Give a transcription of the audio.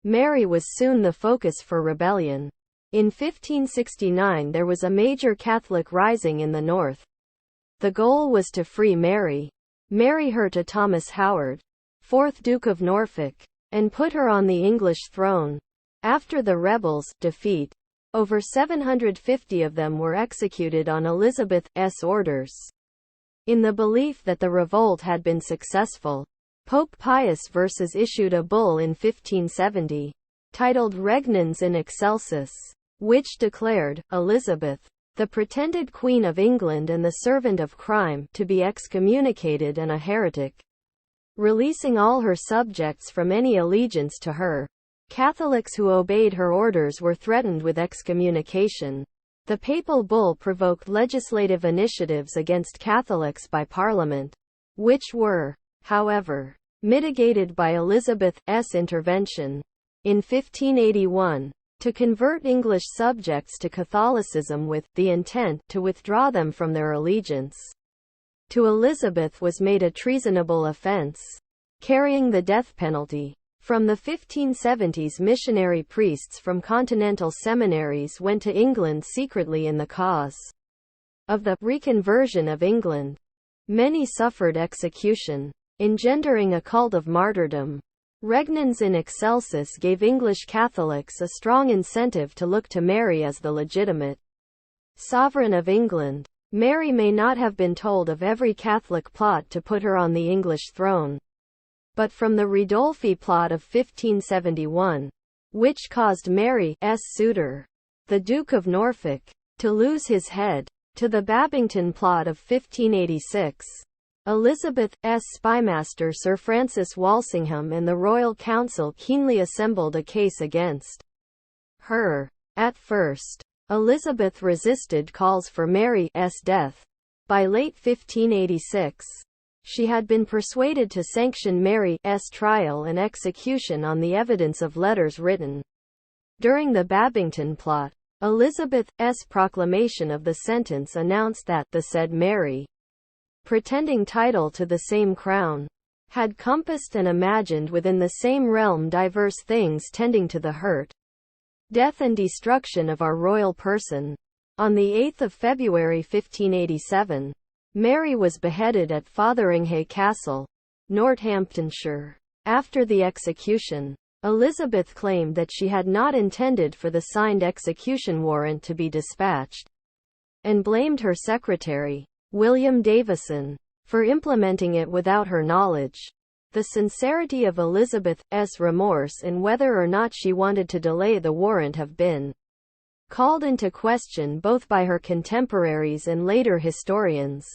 Mary was soon the focus for rebellion. In 1569 there was a major Catholic rising in the north. The goal was to free Mary, marry her to Thomas Howard, 4th Duke of Norfolk, and put her on the English throne. After the rebels' defeat, over 750 of them were executed on Elizabeth's orders. In the belief that the revolt had been successful, Pope Pius VI issued a bull in 1570, titled Regnans in Excelsis, which declared Elizabeth, the pretended Queen of England and the servant of crime, to be excommunicated and a heretic, releasing all her subjects from any allegiance to her. Catholics who obeyed her orders were threatened with excommunication. The papal bull provoked legislative initiatives against Catholics by Parliament, which were, however, mitigated by Elizabeth's intervention. In 1581, to convert English subjects to Catholicism with the intent to withdraw them from their allegiance to Elizabeth was made a treasonable offense, carrying the death penalty. From the 1570s, missionary priests from continental seminaries went to England secretly in the cause of the reconversion of England. Many suffered execution, engendering a cult of martyrdom. Regnans in Excelsis gave English Catholics a strong incentive to look to Mary as the legitimate sovereign of England. Mary may not have been told of every Catholic plot to put her on the English throne, but from the Ridolfi plot of 1571, which caused Mary's suitor, the Duke of Norfolk, to lose his head, to the Babington plot of 1586, Elizabeth's spymaster Sir Francis Walsingham and the royal council keenly assembled a case against her. At first, Elizabeth resisted calls for Mary's death. By late 1586, she had been persuaded to sanction Mary's trial and execution on the evidence of letters written during the Babington plot. Elizabeth's proclamation of the sentence announced that the said Mary, pretending title to the same crown, had compassed and imagined within the same realm diverse things tending to the hurt, death and destruction of our royal person. On the 8th of February 1587, Mary was beheaded at Fotheringhay Castle, Northamptonshire. After the execution, Elizabeth claimed that she had not intended for the signed execution warrant to be dispatched, and blamed her secretary, William Davison, for implementing it without her knowledge. The sincerity of Elizabeth's remorse and whether or not she wanted to delay the warrant have been called into question both by her contemporaries and later historians.